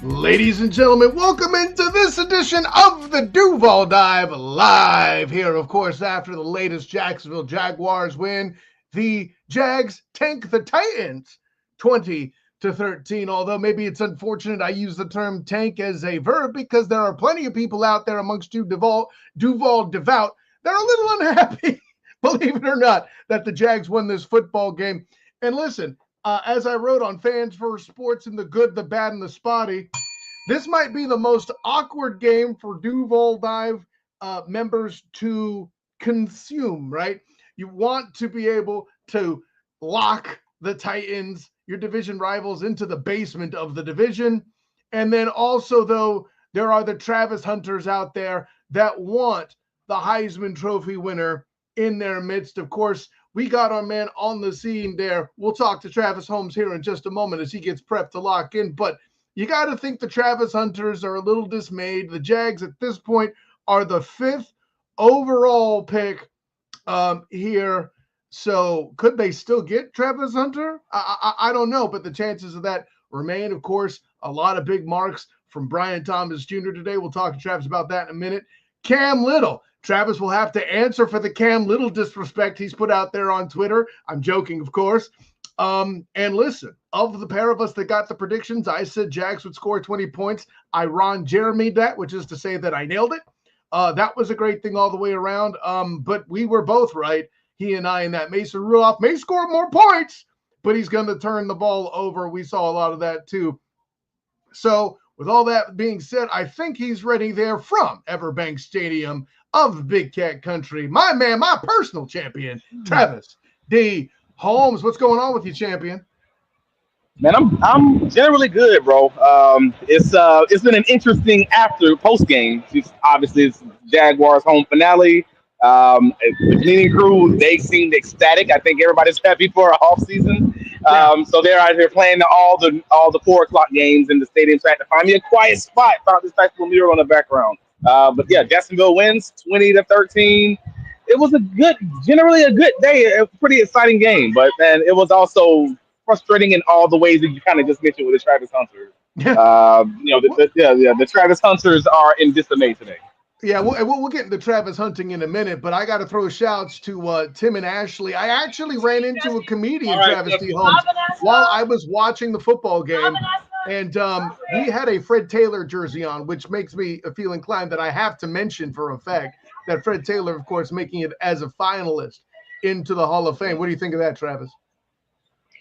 Ladies and gentlemen, welcome into this edition of the Duval Dive live here, of course, after the latest Jacksonville Jaguars win. The Jags tank the Titans 20-13, although maybe it's unfortunate I use the term tank as a verb because there are plenty of people out there amongst you Duval devout that are a little unhappy, believe it or not, that the Jags won this football game. And listen, as I wrote on Fans for Sports in the Good, the Bad, and the Spotty, this might be the most awkward game for Duval Dive members to consume, right? You want to be able to lock the Titans, your division rivals, into the basement of the division. And then also, though, there are the Travis Hunters out there that want the Heisman Trophy winner in their midst. Of course, we got our man on the scene there. We'll talk to Travis Holmes here in just a moment as he gets prepped to lock in. But you got to think the Travis Hunters are a little dismayed. The Jags at this point are the 5th overall pick here. So could they still get Travis Hunter? I don't know, but the chances of that remain. Of course, a lot of big marks from Brian Thomas Jr. today. We'll talk to Travis about that in a minute. Cam Little. Travis will have to answer for the Cam Little disrespect he's put out there on Twitter. I'm joking, of course. And listen, of the pair of us that got the predictions, I said Jags would score 20 points. I Ron Jeremy'd that, which is to say that I nailed it. That was a great thing all the way around. But we were both right, he and I, in that Mason Rudolph may score more points, but he's going to turn the ball over. We saw a lot of that too. So with all that being said, I think he's ready there from Everbank Stadium of Big Cat Country. My man, my personal champion, Travis D. Holmes. What's going on with you, champion? Man, I'm generally good, bro. It's been an interesting post game. Obviously, it's Jaguars home finale. The cleaning crew, they seemed ecstatic. I think everybody's happy for our off season. So they're out here playing all the 4 o'clock games in the stadium. Trying to find me a quiet spot. Found this nice little mural in the background. But yeah, Jacksonville wins 20-13. It was generally a good day. A pretty exciting game, but man, it was also frustrating in all the ways that you kind of just mentioned with the Travis Hunters. The Travis Hunters are in disarray today. Yeah, we'll get into Travis hunting in a minute, but I got to throw shouts to Tim and Ashley. I actually ran into a comedian, Travis D. Holmes, while I was watching the football game, and he had a Fred Taylor jersey on, which makes me feel inclined that I have to mention for a fact that Fred Taylor, of course, making it as a finalist into the Hall of Fame. What do you think of that, Travis?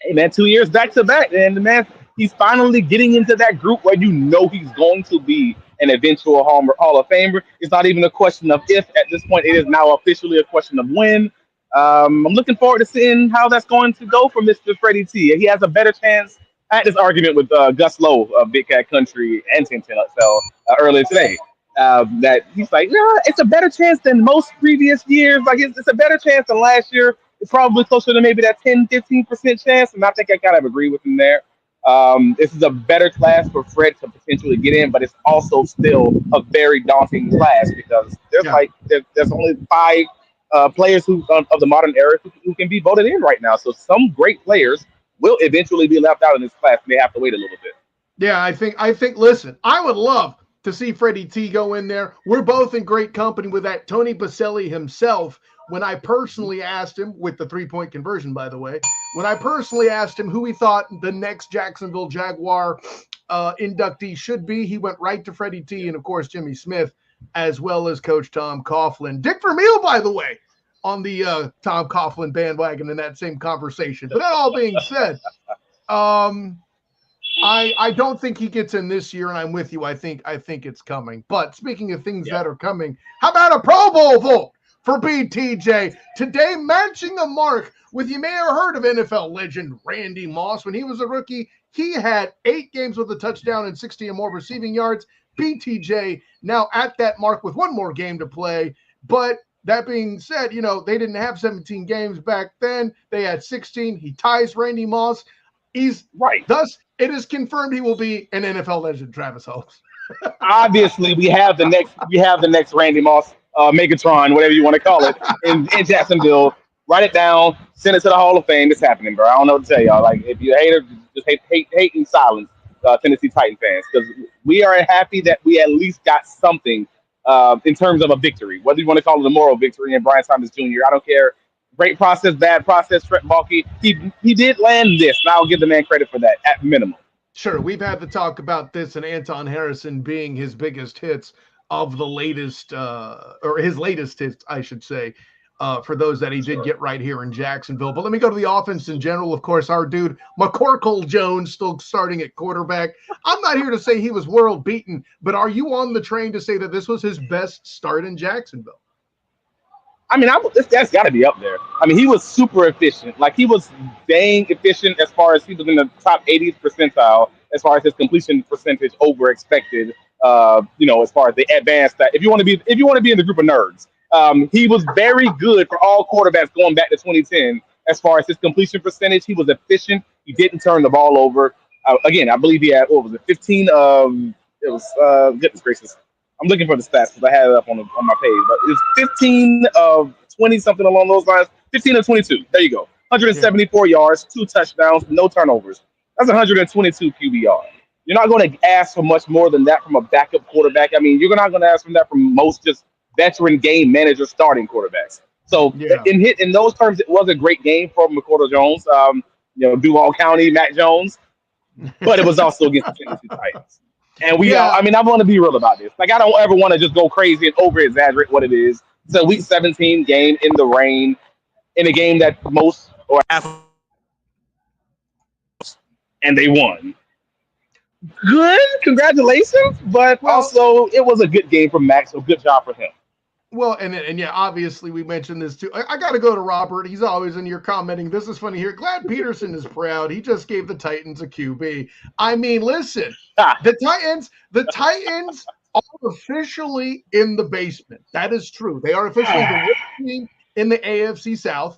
Hey, man, 2 years back to back, and the man, he's finally getting into that group where you know he's going to be an eventual Hall of Famer. It's not even a question of if at this point. It is now officially a question of when. I'm looking forward to seeing how that's going to go for Mr. Freddie T. He has a better chance. I had this argument with Gus Lowe of Big Cat Country and 1010 earlier today. That he's like, no, it's a better chance than most previous years. Like it's a better chance than last year. It's probably closer to maybe that 10-15% chance. And I think I kind of agree with him there. This is a better class for Fred to potentially get in, but it's also still a very daunting class because there's only 5 players of the modern era who can be voted in right now. So some great players will eventually be left out in this class, and they have to wait a little bit. Yeah, I think. Listen, I would love to see Freddie T go in there. We're both in great company with that Tony Baselli himself. When I personally asked him, with the 3-point conversion, by the way, when I personally asked him who he thought the next Jacksonville Jaguar inductee should be, he went right to Freddie T and, of course, Jimmy Smith, as well as Coach Tom Coughlin. Dick Vermeil, by the way, on the Tom Coughlin bandwagon in that same conversation. But that all being said, I don't think he gets in this year, and I'm with you. I think it's coming. But speaking of things that are coming, how about a Pro Bowl vote for BTJ? Today, matching a mark with, you may have heard of NFL legend Randy Moss. When he was a rookie, he had 8 games with a touchdown and 60 or more receiving yards. BTJ now at that mark with 1 more game to play. But that being said, they didn't have 17 games back then. They had 16. He ties Randy Moss. He's right. Thus, it is confirmed he will be an NFL legend, Travis Holmes. Obviously, we have the next Randy Moss, Megatron, whatever you want to call it, in Jacksonville. Write it down, send it to the Hall of Fame. It's happening, bro. I don't know what to tell y'all. Like, if you're a hater, just hate in silence. Tennessee Titan fans, because we are happy that we at least got something in terms of a victory, whether you want to call it a moral victory in Brian Thomas Jr. I don't care. Great process, bad process, Trent Baalke. He did land this, and I'll give the man credit for that at minimum. Sure, we've had to talk about this and Anton Harrison being his biggest hits of the latest, or his latest hits, I should say, for those that he did get right here in Jacksonville. But let me go to the offense in general. Of course, our dude, McCorkle Jones, still starting at quarterback. I'm not here to say he was world beaten, but are you on the train to say that this was his best start in Jacksonville? I mean, that's got to be up there. I mean, he was super efficient. Like, he was dang efficient as far as he was in the top 80th percentile as far as his completion percentage over expected. As far as the advanced, that if you want to be in the group of nerds, he was very good for all quarterbacks going back to 2010. As far as his completion percentage, he was efficient. He didn't turn the ball over. Again, I believe he had, what was it, 15? Goodness gracious. I'm looking for the stats because I had it up on my page, but it's 15 of 20 something along those lines. 15 of 22. There you go. 174 yards, 2 touchdowns, no turnovers. That's 122 QBR. You're not going to ask for much more than that from a backup quarterback. I mean, you're not going to ask for that from most just veteran game manager starting quarterbacks. So in those terms, it was a great game for McCorkle Jones. Duval County, Matt Jones, but it was also against the Tennessee Titans. And I want to be real about this. Like, I don't ever want to just go crazy and over exaggerate what it is. It's a week 17 game in the rain, in a game that most or half, and they won. Good, congratulations. But also, it was a good game for Max, so good job for him. Well, and yeah, obviously we mentioned this too. I got to go to Robert. He's always in here commenting. This is funny here. Glad Peterson is proud. He just gave the Titans a QB. I mean, listen, the Titans are officially in the basement. That is true. They are officially the worst team in the AFC South.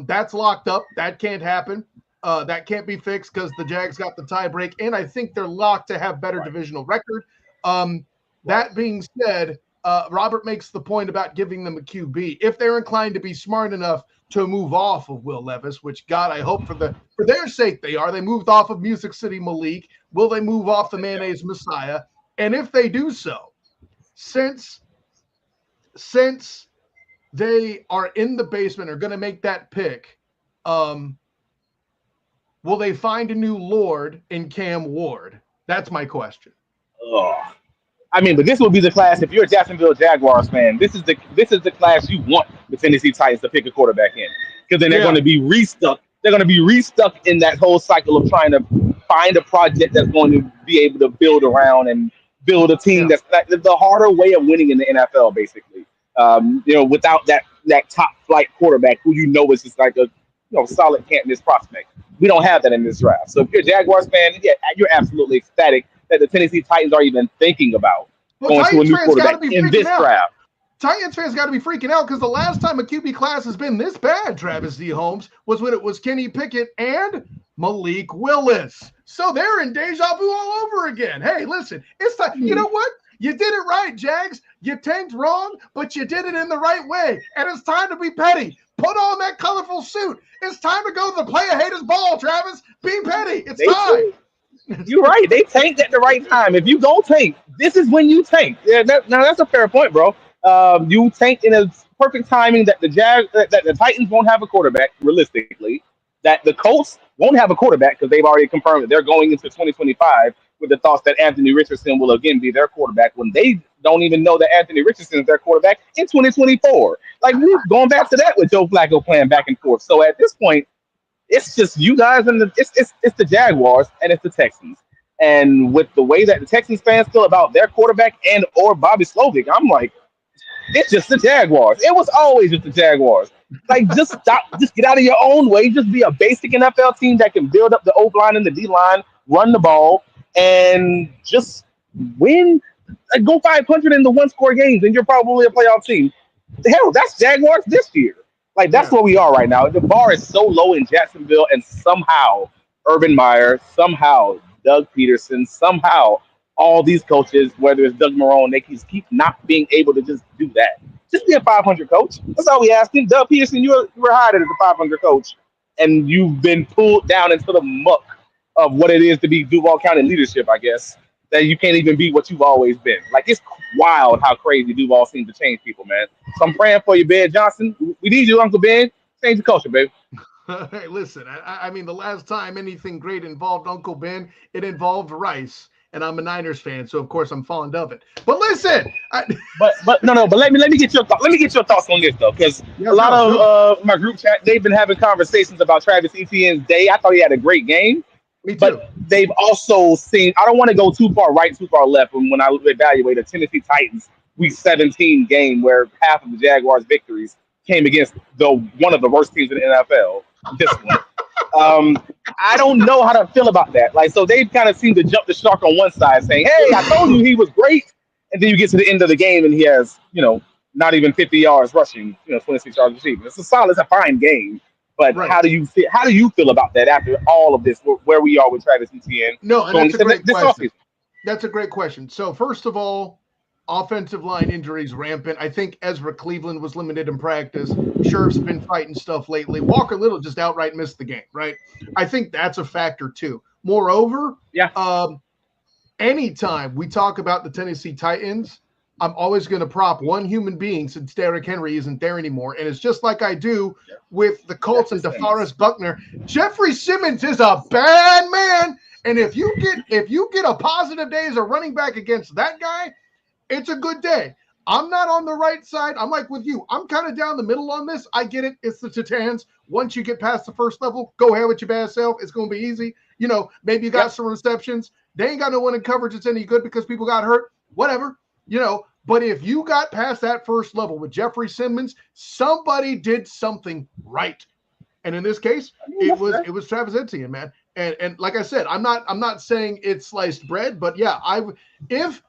That's locked up. That can't happen. That can't be fixed because the Jags got the tie break, and I think they're locked to have better divisional record. That being said, Robert makes the point about giving them a QB. If they're inclined to be smart enough to move off of Will Levis, which God, I hope for their sake they are. They moved off of Music City Malik. Will they move off the Mayonnaise Messiah? And if they do so, since they are in the basement, are going to make that pick, will they find a new Lord in Cam Ward? That's my question. Oh. I mean, but this will be the class. If you're a Jacksonville Jaguars fan, this is the class you want the Tennessee Titans to pick a quarterback in, because then they're going to be restuck. They're going to be restuck in that whole cycle of trying to find a project that's going to be able to build around and build a team that's the harder way of winning in the NFL, basically. Without that top flight quarterback who is just like a solid can't miss prospect. We don't have that in this draft. So if you're a Jaguars fan, yeah, you're absolutely ecstatic that the Tennessee Titans are even thinking about going to a new quarterback in this draft. Titans fans got to be freaking out because the last time a QB class has been this bad, Travis D. Holmes, was when it was Kenny Pickett and Malik Willis. So they're in deja vu all over again. Hey, listen, it's time. You know what? You did it right, Jags. You tanked wrong, but you did it in the right way. And it's time to be petty. Put on that colorful suit. It's time to go to the player haters ball, Travis. Be petty. It's time. You're right. They tanked at the right time. If you don't tank, this is when you tank. Yeah, now that's a fair point, bro. You tanked in a perfect timing that that the Titans won't have a quarterback, realistically. That the Colts won't have a quarterback because they've already confirmed that they're going into 2025 with the thoughts that Anthony Richardson will again be their quarterback when they don't even know that Anthony Richardson is their quarterback in 2024. Like, we're going back to that with Joe Flacco playing back and forth. So at this point, it's just you guys and it's the Jaguars and it's the Texans. And with the way that the Texans fans feel about their quarterback and or Bobby Slovic, I'm like, it's just the Jaguars. It was always just the Jaguars. Like, just stop, just get out of your own way. Just be a basic NFL team that can build up the O line and the D line, run the ball, and just win. Like, go 500 in the one-score games, and you're probably a playoff team. Hell, that's Jaguars this year. Like, that's where we are right now. The bar is so low in Jacksonville, and somehow Urban Meyer, somehow Doug Peterson, somehow all these coaches, whether it's Doug Marrone, they keep not being able to just do that. Just be a 500 coach. That's all we asking. Doug Peterson, you were hired as a 500 coach, and you've been pulled down into the muck of what it is to be Duval County leadership, I guess, that you can't even be what you've always been. Like, it's wild how crazy Duval seems to change people, man. So I'm praying for you, Ben Johnson. We need you, Uncle Ben. Change the culture, baby. Hey, listen, I mean, the last time anything great involved Uncle Ben, it involved rice. And I'm a Niners fan, so of course I'm fond of it. But listen, but no, but let me get your let me get your thoughts on this though, because yeah, a lot of my group chat, they've been having conversations about Travis Etienne's day. I thought he had a great game, me too. but they've also seen. I don't want to go too far right, too far left. When I evaluate a Tennessee Titans Week 17 game where half of the Jaguars' victories came against the one of the worst teams in the NFL. This one. I don't know how to feel about that. Like, so they kind of seem to jump the shark on one side, saying, "Hey, I told you he was great," and then you get to the end of the game and he has, not even 50 yards rushing, 26 yards receiving. It's a solid, it's a fine game. But Right. how do you feel about that after all of this? Where we are with Travis Etienne? No, and that's a great question. Offseason? That's a great question. So first of all, offensive line injuries rampant. I think Ezra Cleveland was limited in practice. Scherf's been fighting stuff lately. Walker Little just outright missed the game, right? I think that's a factor too. Moreover, anytime we talk about the Tennessee Titans, I'm always going to prop one human being since Derrick Henry isn't there anymore. And it's just like I do with the Colts and DeForest Buckner. Jeffrey Simmons is a bad man. And if you get a positive day as a running back against that guy, it's a good day. I'm not on the right side. I'm like with you. I'm kind of down the middle on this. I get it. It's the Titans. Once you get past the first level, go ahead with your bad self. It's going to be easy. Maybe you got some receptions. They ain't got no one in coverage that's any good because people got hurt. Whatever. But if you got past that first level with Jeffrey Simmons, somebody did something right. And in this case, it was Travis Etienne, man. And like I said, I'm not saying it's sliced bread, but yeah, if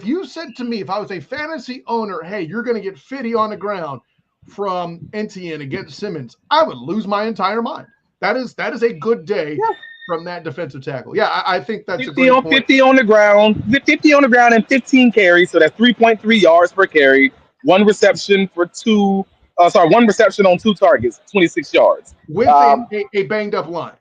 you said to me, if I was a fantasy owner, hey, you're going to get 50 on the ground from Etienne against Simmons, I would lose my entire mind. That is a good day from that defensive tackle. Yeah, I think that's 50 a great point. 50 on the ground, 50 on the ground, and 15 carries. So that's 3.3 yards per carry. One reception on 2 targets, 26 yards. With a banged up line.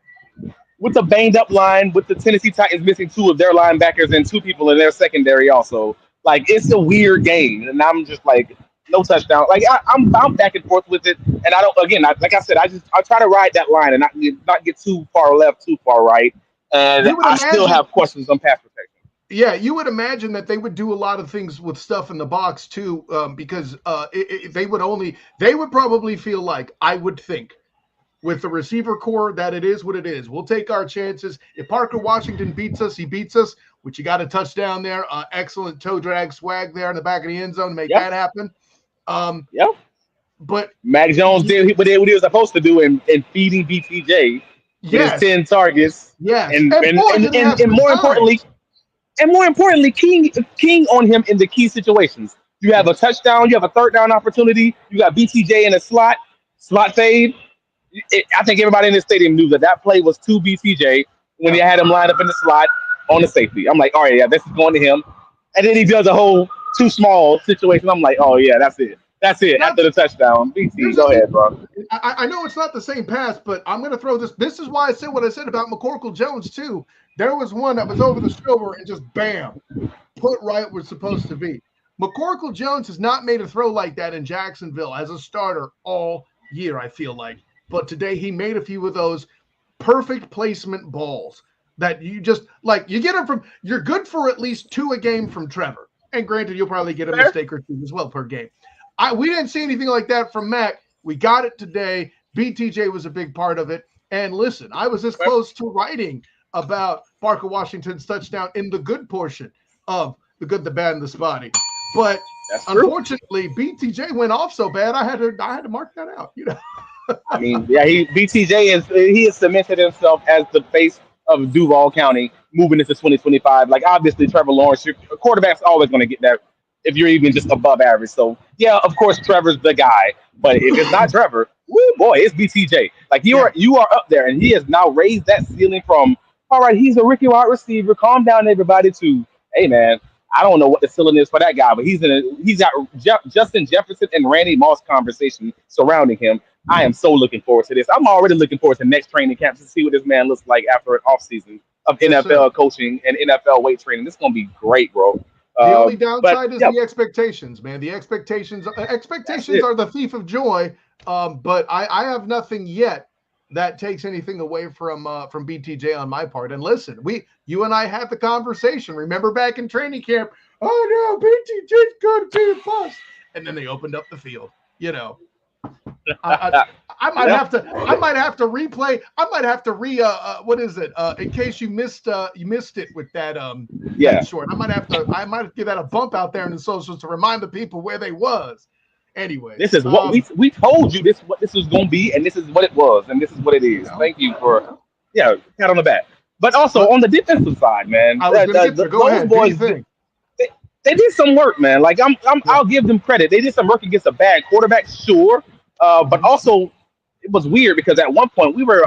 With a banged up line, with the Tennessee Titans missing 2 of their linebackers and 2 people in their secondary also. Like, it's a weird game. And I'm just like, no touchdown. Like, I'm back and forth with it. And I don't, again, like I said, I try to ride that line and not get too far left, too far right. And I still have questions on pass protection. Yeah, you would imagine that they would do a lot of things with stuff in the box too, because they would probably feel like, I would think, with the receiver core, that it is what it is. We'll take our chances. If Parker Washington beats us, he beats us, which you got a touchdown there. Excellent toe drag swag there in the back of the end zone to make that happen. But Mac Jones did what he was supposed to do in feeding BTJ with his 10 targets. Yes. And more importantly, king on him in the key situations. You have a touchdown, you have a third down opportunity, you got BTJ in a slot fade. I think everybody in the stadium knew that play was to BTJ when they had him lined up in the slot on the safety. I'm like, all right, yeah, this is going to him. And then he does a whole too small situation. I'm like, oh, yeah, that's it. After the touchdown. BT, go ahead, bro. I know it's not the same pass, but I'm going to throw this. This is why I said what I said about McCorkle Jones, too. There was one that was over the shoulder and just bam, put right where it's supposed to be. McCorkle Jones has not made a throw like that in Jacksonville as a starter all year, I feel like. But today he made a few of those perfect placement balls that you just like. You get them from. You're good for at least 2 a game from Trevor. And granted, you'll probably get a mistake or 2 as well per game. We didn't see anything like that from Mac. We got it today. BTJ was a big part of it. And listen, I was this close to writing about Parker Washington's touchdown in the good portion of the good, the bad, and the spotty. But unfortunately, BTJ went off so bad, I had to mark that out. I mean, yeah, BTJ has cemented himself as the face of Duval County moving into 2025. Like, obviously, Trevor Lawrence, your quarterback's always going to get that if you're even just above average. So, yeah, of course, Trevor's the guy. But if it's not Trevor, woo, boy, it's BTJ. Like, you are up there, and he has now raised that ceiling from, all right, he's a rookie wide receiver. Calm down, everybody, to, hey, man, I don't know what the ceiling is for that guy, but he's got Justin Jefferson and Randy Moss conversation surrounding him. I am so looking forward to this. I'm already looking forward to next training camp to see what this man looks like after an offseason of Yes, NFL sir. coaching and NFL weight training. This is gonna be great, bro. The only But downside is yeah, the expectations, man. The expectations that's expectations it. are the thief of joy. But I have nothing yet that takes anything away from BTJ on my part. And listen, you and I had the conversation. Remember back in training camp? Oh no, BTJ's going to be a bust. And then they opened up the field. You know, I might Yeah, have to replay. I might have to what is it? In case you missed it with that yeah. that short. I might give that a bump out there in the socials to remind the people where they was. This Anyways, is what we told you. This what this was gonna be, and this is what it was, and this is what it you is. know, Thank you for pat on the back. But also but on the defensive side, man, I was gonna get there. Go those ahead. Do you boys think? they, they did some work, man. Like Yeah. I'll give them credit. They did some work against a bad quarterback, sure. But Mhm. also it was weird because at one point we were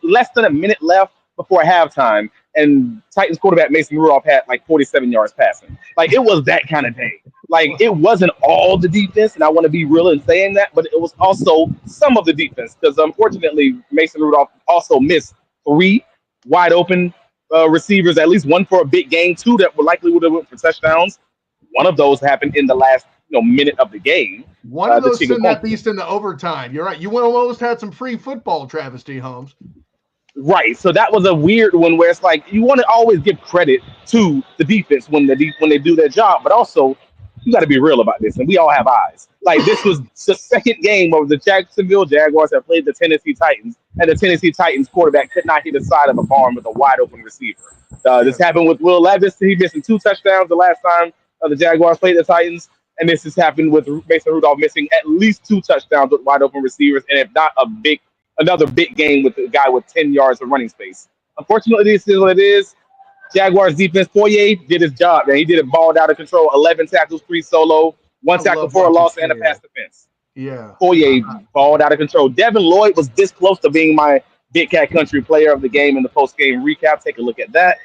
less than a minute left before halftime, and Titans quarterback Mason Rudolph had like 47 yards passing. Like it was that kind of day. Like it wasn't all the defense, and I want to be real in saying that, but it was also some of the defense because unfortunately Mason Rudolph also missed three wide open receivers, at least one for a big game, two that would have went for touchdowns. One of those happened in the last minute of the game. One of The those send that Chicago, beast into overtime. You're right. You almost had some free football, Travis D. Holmes. right. So that was a weird one where it's like you want to always give credit to the defense when they do their job, but also you got to be real about this, and we all have eyes. Like this was the second game where the Jacksonville Jaguars have played the Tennessee Titans, and the Tennessee Titans quarterback could not hit the side of a barn with a wide open receiver. This Yes. happened with Will Levis. He missing two touchdowns the last time the Jaguars played the Titans, and this has happened with Mason Rudolph missing at least two touchdowns with wide open receivers, and if not another big game with a guy with 10 yards of running space. Unfortunately, this is what it is. Jaguars defense, Foye did his job, man. He did it balled out of control. 11 tackles, 3 solo, one I tackle love for a watching loss, and a Foye. pass defense. Yeah. Foye balled out of control. Devin Lloyd was this close to being my Big Cat Country player of the game in the post-game recap. Take a look at that.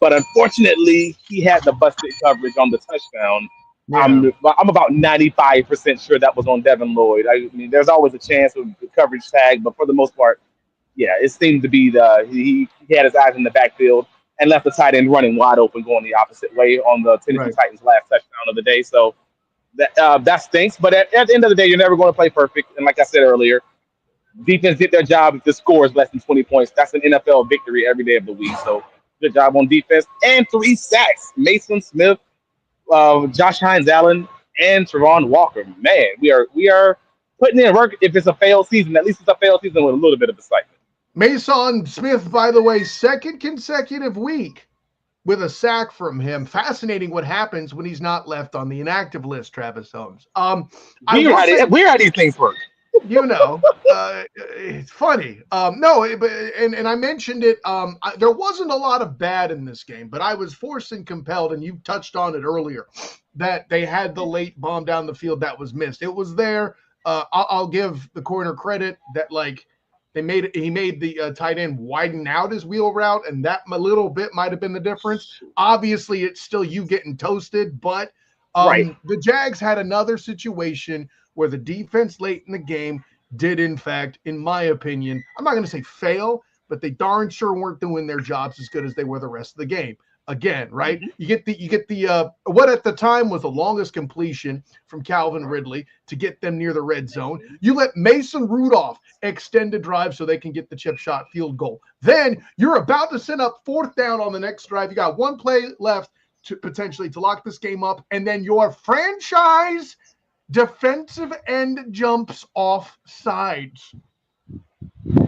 But unfortunately, he had the busted coverage on the touchdown. Yeah. I'm about 95% sure that was on Devin Lloyd. I mean, there's always a chance with the coverage tag, but for the most part, yeah, it seemed to be he had his eyes in the backfield and left the tight end running wide open, going the opposite way on the Tennessee Right. Titans' last touchdown of the day. So that stinks. But at the end of the day, you're never going to play perfect. And like I said earlier, defense did their job. If the score is less than 20 points, that's an NFL victory every day of the week. So good job on defense and 3 sacks. Mason Smith, Josh Hines Allen, and Trevon Walker. Man, we are putting in work. If it's a failed season, at least it's a failed season with a little bit of excitement. Mason Smith, by the way, second consecutive week with a sack from him. Fascinating what happens when he's not left on the inactive list, Travis Holmes. I will say, Weird how these things work. it's funny. No, and I mentioned it. There wasn't a lot of bad in this game, but I was forced and compelled, and you touched on it earlier, that they had the late bomb down the field that was missed. It was there. I'll give the corner credit that he made the tight end widen out his wheel route, and that a little bit might have been the difference. Obviously, it's still you getting toasted, but Right. the Jags had another situation where the defense late in the game did, in fact, in my opinion, I'm not going to say fail, but they darn sure weren't doing their jobs as good as they were the rest of the game. Again, right? Mhm. You get the what at the time was the longest completion from Calvin Ridley to get them near the red zone. You let Mason Rudolph extend a drive so they can get the chip shot field goal. Then you're about to set up fourth down on the next drive. You got one play left to potentially to lock this game up, and then your franchise defensive end jumps off sides.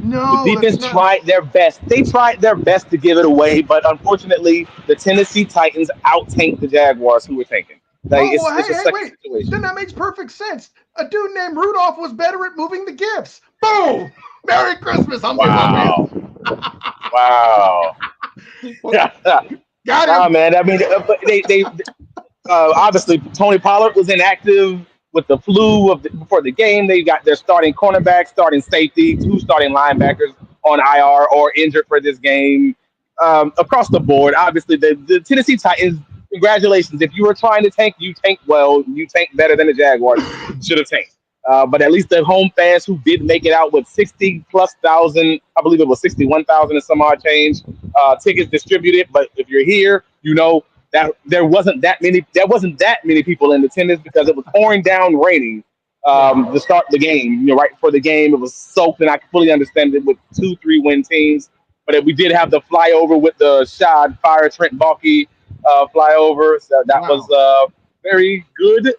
No, The defense tried their best. They tried their best to give it away, but unfortunately, the Tennessee Titans out-tanked the Jaguars, who were tanking. Like, Oh, well, it's a hey, second wait. situation. Then that makes perfect sense. A dude named Rudolph was better at moving the gifts. Boom! Merry Christmas, Humpty Wow. Dumpty. Wow. Got Nah, him. man. I mean, they obviously Tony Pollard was inactive with the flu before the game. They got their starting cornerback, starting safety, 2 starting linebackers on IR or injured for this game. Across the board, obviously the Tennessee Titans congratulations. If you were trying to tank, you tanked well. You tanked better than the Jaguars should have tanked. But at least the home fans who did make it out with 60 plus thousand, I believe it was 61,000 and some odd change tickets distributed. But if you're here, you know that there wasn't that many people in attendance because it was pouring down raining to start the game. You know, right before the game, it was soaked, and I fully understand it with 2-3 win teams. But we did have the flyover with the Shad Fire Trent Baalke flyover, so that was very good.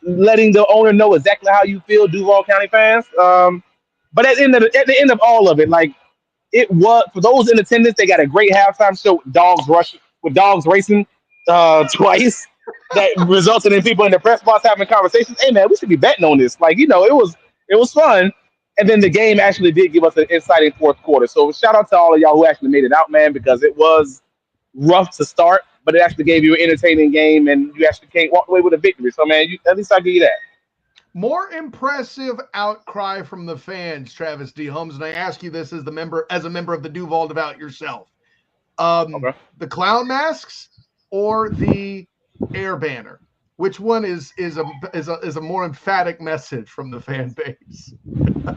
Letting the owner know exactly how you feel, Duval County fans. But at the end of all of it, like it was for those in attendance, they got a great halftime show with dogs racing twice. That resulted in people in the press box having conversations. Hey man, we should be betting on this. Like, it was fun. And then the game actually did give us an exciting fourth quarter. So shout out to all of y'all who actually made it out, man, because it was rough to start, but it actually gave you an entertaining game, and you actually can't walk away with a victory. So man, at least I'll give you that. More impressive outcry from the fans, Travis D. Holmes, and I ask you this as a member of the Duval Devout yourself. Okay. The clown masks or the air banner? Which one is a more emphatic message from the fan base?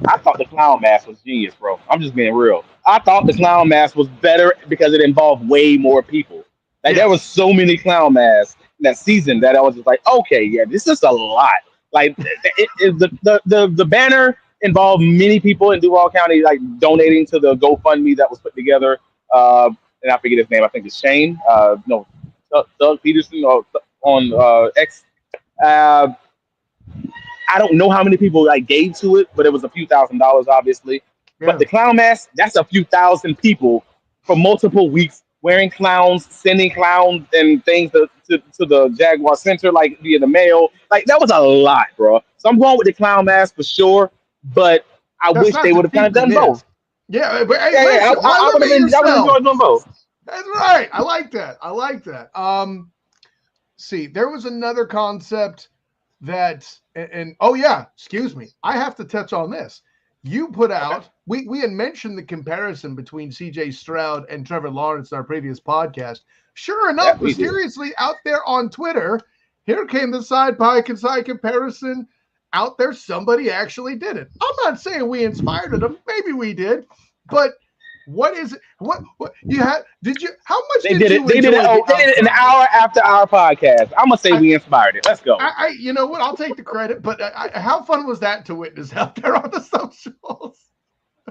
I thought the clown mask was genius, bro. I'm just being real. I thought the clown mask was better because it involved way more people. Like there was so many clown masks in that season that I was just like, okay, yeah, this is a lot. Like the banner involved many people in Duval County, like donating to the GoFundMe that was put together. And I forget his name. I think it's Shane. No, Doug Peterson on X. I don't know how many people like gave to it, but it was a few $1,000s, obviously. Yeah. But the clown mask, that's a few thousand people for multiple weeks wearing clowns, sending clowns and things to the Jaguar Center, like via the mail. Like that was a lot, bro. So I'm going with the clown mask for sure, but I wish they would have kind of done both. Yeah, but hey, I would have enjoyed them both. That's right. I like that. See, there was another concept that, and oh yeah, excuse me, I have to touch on this. You put out, we had mentioned the comparison between CJ Stroud and Trevor Lawrence in our previous podcast. Sure enough, mysteriously out there on Twitter, here came the side by side comparison out there. Somebody actually did it. I'm not saying we inspired them. Maybe we did, but what is it? What you had? Did you? How much they did it? They did it an hour after our podcast. I'm gonna say we inspired it. Let's go. You know what? I'll take the credit. But how fun was that to witness out there on the socials?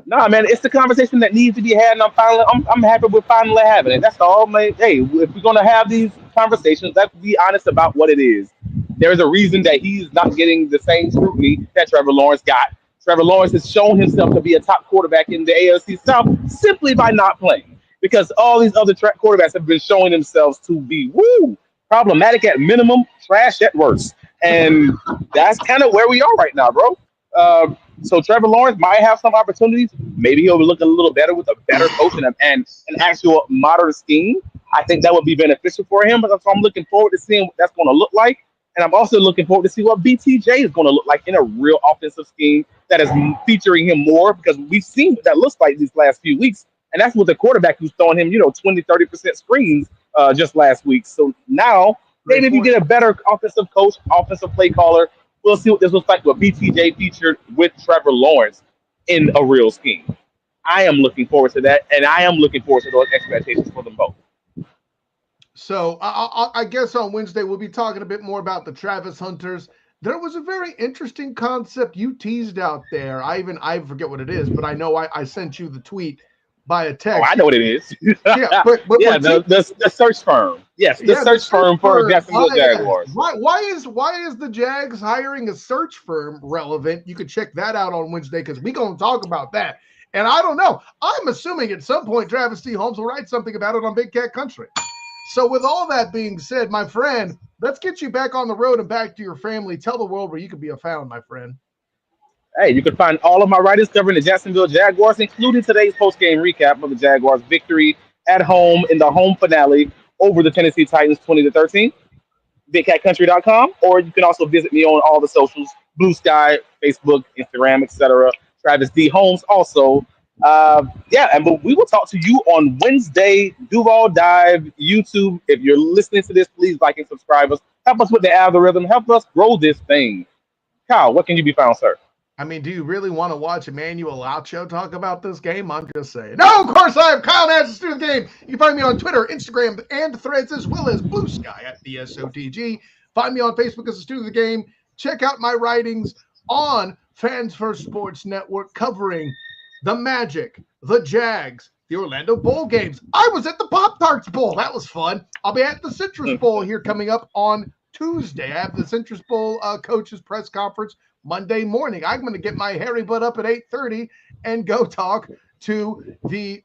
Nah, man, it's the conversation that needs to be had, and I'm happy with finally having it. That's all, man. Hey, if we're gonna have these conversations, let's be honest about what it is. There's a reason that he's not getting the same scrutiny that Trevor Lawrence got. Trevor Lawrence has shown himself to be a top quarterback in the AFC South simply by not playing, because all these other quarterbacks have been showing themselves to be problematic at minimum, trash at worst, and that's kind of where we are right now, bro. So Trevor Lawrence might have some opportunities. Maybe he'll look a little better with a better coach and an actual modern scheme. I think that would be beneficial for him. But so I'm looking forward to seeing what that's going to look like. And I'm also looking forward to see what BTJ is going to look like in a real offensive scheme that is featuring him more, because we've seen what that looks like these last few weeks. And that's with the quarterback who's throwing him, 20-30% screens just last week. So now maybe if you get a better offensive coach, offensive play caller, we'll see what this looks like with BTJ featured with Trevor Lawrence in a real scheme. I am looking forward to that, and I am looking forward to those expectations for them both. So I guess on Wednesday we'll be talking a bit more about the Travis Hunters. There was a very interesting concept you teased out there. I forget what it is, but I know I sent you the tweet by a text. Oh, I know what it is. Yeah, the search firm. Yes, the search firm for Jacksonville Jaguars. Why is the Jags hiring a search firm relevant? You could check that out on Wednesday, because we're going to talk about that. And I don't know. I'm assuming at some point Travis D. Holmes will write something about it on Big Cat Country. So with all that being said, my friend, let's get you back on the road and back to your family. Tell the world where you can be found, my friend. Hey, you can find all of my writings covering the Jacksonville Jaguars, including today's post-game recap of the Jaguars' victory at home in the home finale over the Tennessee Titans 20-13. BigCatCountry.com, or you can also visit me on all the socials: Blue Sky, Facebook, Instagram, etc. Travis D. Holmes, also But we will talk to you on Wednesday. Duval Dive YouTube. If you're listening to this, please like and subscribe us. Help us with the algorithm. Help us grow this thing. Kyle, what can you be found, sir? I mean, do you really want to watch Emmanuel Acho talk about this game? I'm just saying. No, of course I am Kyle Nash, the student of the game. You can find me on Twitter, Instagram, and Threads, as well as Blue Sky at the SOTG. Find me on Facebook as a student of the game. Check out my writings on Fans First Sports Network covering the Magic, the Jags, the Orlando Bowl games. I was at the Pop-Tarts Bowl. That was fun. I'll be at the Citrus Bowl here coming up on Tuesday. I have the Citrus Bowl coaches press conference Monday morning. I'm going to get my hairy butt up at 8:30 and go talk to the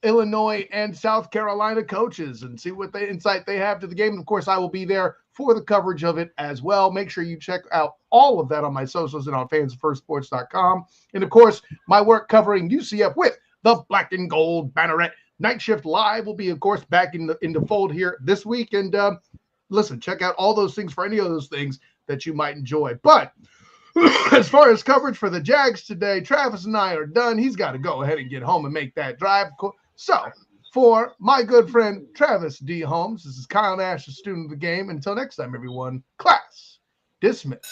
Illinois and South Carolina coaches and see what insight they have to the game. And of course, I will be there for the coverage of it as well. Make sure you check out all of that on my socials and on fansfirstsports.com. And of course, my work covering UCF with the Black and Gold Banneret Night Shift Live will be, of course, back in the fold here this week. And listen, check out all those things for any of those things that you might enjoy. But as far as coverage for the Jags today, Travis and I are done. He's got to go ahead and get home and make that drive. So for my good friend Travis D. Holmes, this is Kyle Nash, the student of the game. Until next time, everyone, class dismissed.